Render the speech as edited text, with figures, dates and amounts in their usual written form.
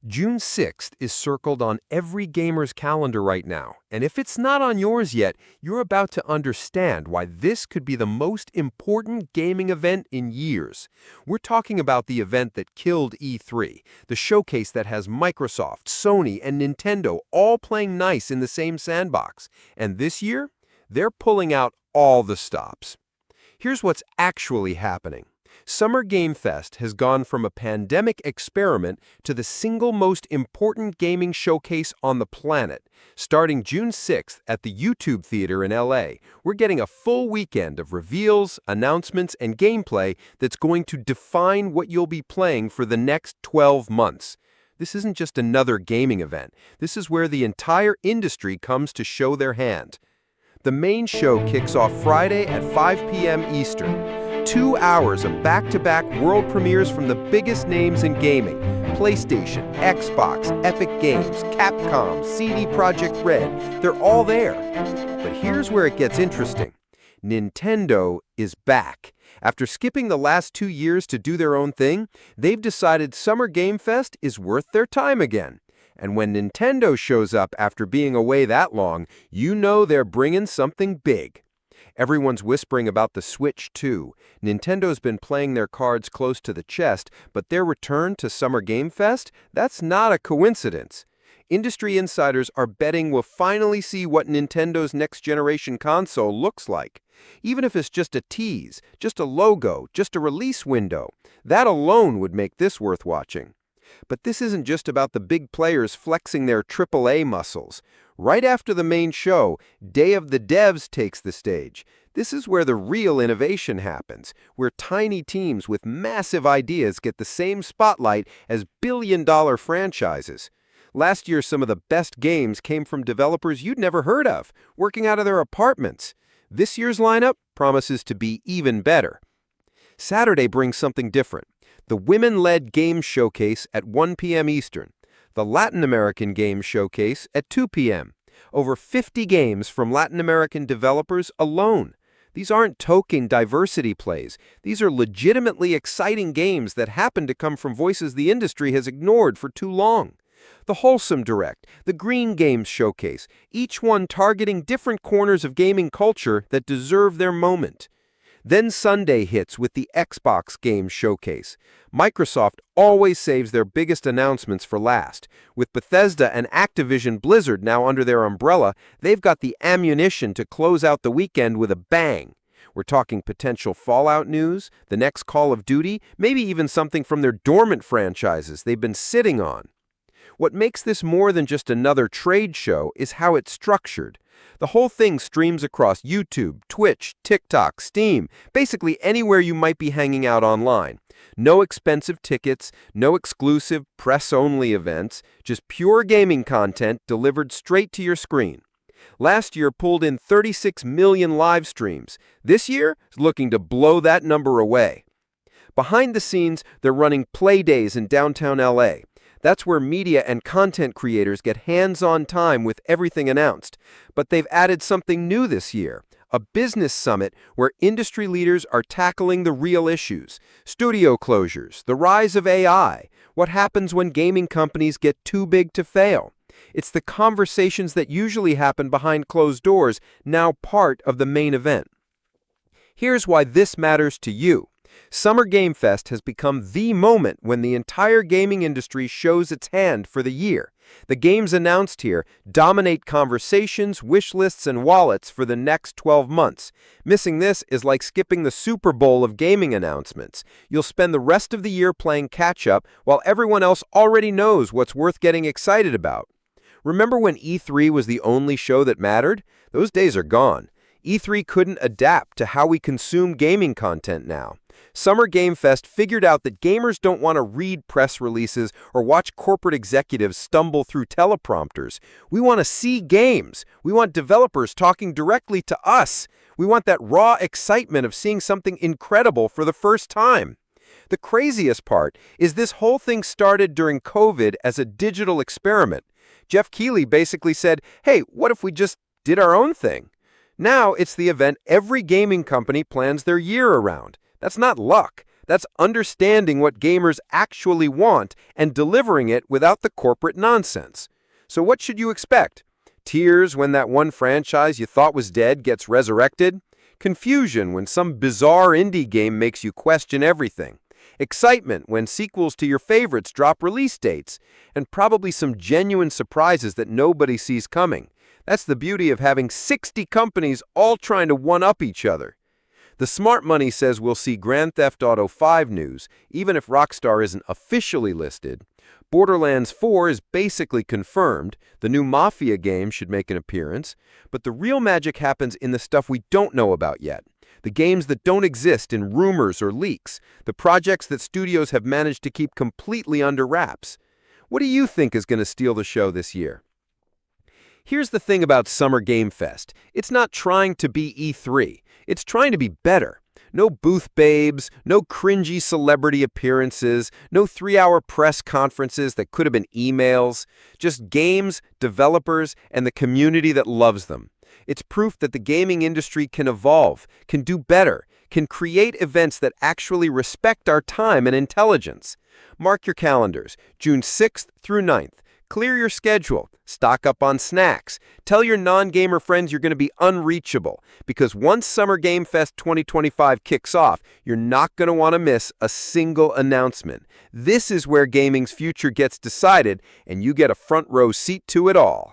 June 6th is circled on every gamer's calendar right now, and if it's not on yours yet, you're about to understand why this could be the most important gaming event in years. We're talking about the event that killed E3, the showcase that has Microsoft, Sony, and Nintendo all playing nice in the same sandbox. And this year, they're pulling out all the stops. Here's what's actually happening. Summer Game Fest has gone from a pandemic experiment to the single most important gaming showcase on the planet. Starting June 6th at the YouTube Theater in LA, we're getting a full weekend of reveals, announcements, and gameplay that's going to define what you'll be playing for the next 12 months. This isn't just another gaming event. This is where the entire industry comes to show their hand. The main show kicks off Friday at 5 p.m. Eastern. 2 hours of back-to-back world premieres from the biggest names in gaming: PlayStation, Xbox, Epic Games, Capcom, CD Projekt Red. They're all there. But here's where it gets interesting. Nintendo is back. After skipping the last 2 years to do their own thing, they've decided Summer Game Fest is worth their time again. And when Nintendo shows up after being away that long, you know they're bringing something big. Everyone's whispering about the Switch, too. Nintendo's been playing their cards close to the chest, but their return to Summer Game Fest? That's not a coincidence. Industry insiders are betting we'll finally see what Nintendo's next-generation console looks like. Even if it's just a tease, just a logo, just a release window, that alone would make this worth watching. But this isn't just about the big players flexing their AAA muscles. Right after the main show, Day of the Devs takes the stage. This is where the real innovation happens, where tiny teams with massive ideas get the same spotlight as billion-dollar franchises. Last year, some of the best games came from developers you'd never heard of, working out of their apartments. This year's lineup promises to be even better. Saturday brings something different. The Women-Led Games Showcase at 1 p.m. Eastern. The Latin American Games Showcase at 2 p.m. Over 50 games from Latin American developers alone. These aren't token diversity plays. These are legitimately exciting games that happen to come from voices the industry has ignored for too long. The Wholesome Direct, the Green Games Showcase, each one targeting different corners of gaming culture that deserve their moment. Then Sunday hits with the Xbox Games Showcase. Microsoft always saves their biggest announcements for last. With Bethesda and Activision Blizzard now under their umbrella, they've got the ammunition to close out the weekend with a bang. We're talking potential Fallout news, the next Call of Duty, maybe even something from their dormant franchises they've been sitting on. What makes this more than just another trade show is how it's structured. The whole thing streams across YouTube, Twitch, TikTok, Steam, basically anywhere you might be hanging out online. No expensive tickets, no exclusive press-only events, just pure gaming content delivered straight to your screen. Last year pulled in 36 million live streams. This year is looking to blow that number away. Behind the scenes, they're running play days in downtown LA. That's where media and content creators get hands-on time with everything announced. But they've added something new this year, a business summit where industry leaders are tackling the real issues: studio closures, the rise of AI, what happens when gaming companies get too big to fail. It's the conversations that usually happen behind closed doors, now part of the main event. Here's why this matters to you. Summer Game Fest has become the moment when the entire gaming industry shows its hand for the year. The games announced here dominate conversations, wish lists, and wallets for the next 12 months. Missing this is like skipping the Super Bowl of gaming announcements. You'll spend the rest of the year playing catch-up while everyone else already knows what's worth getting excited about. Remember when E3 was the only show that mattered? Those days are gone. E3 couldn't adapt to how we consume gaming content now. Summer Game Fest figured out that gamers don't want to read press releases or watch corporate executives stumble through teleprompters. We want to see games. We want developers talking directly to us. We want that raw excitement of seeing something incredible for the first time. The craziest part is this whole thing started during COVID as a digital experiment. Jeff Keighley basically said, hey, what if we just did our own thing? Now it's the event every gaming company plans their year around. That's not luck. That's understanding what gamers actually want and delivering it without the corporate nonsense. So what should you expect? Tears when that one franchise you thought was dead gets resurrected? Confusion when some bizarre indie game makes you question everything? Excitement when sequels to your favorites drop release dates? And probably some genuine surprises that nobody sees coming. That's the beauty of having 60 companies all trying to one-up each other. The smart money says we'll see Grand Theft Auto 5 news, even if Rockstar isn't officially listed. Borderlands 4 is basically confirmed, the new Mafia game should make an appearance, but the real magic happens in the stuff we don't know about yet. The games that don't exist in rumors or leaks, the projects that studios have managed to keep completely under wraps. What do you think is going to steal the show this year? Here's the thing about Summer Game Fest. It's not trying to be E3. It's trying to be better. No booth babes, no cringy celebrity appearances, no 3-hour press conferences that could have been emails. Just games, developers, and the community that loves them. It's proof that the gaming industry can evolve, can do better, can create events that actually respect our time and intelligence. Mark your calendars, June 6th through 9th. Clear your schedule. Stock up on snacks. Tell your non-gamer friends you're going to be unreachable, because once Summer Game Fest 2025 kicks off, you're not going to want to miss a single announcement. This is where gaming's future gets decided, and you get a front row seat to it all.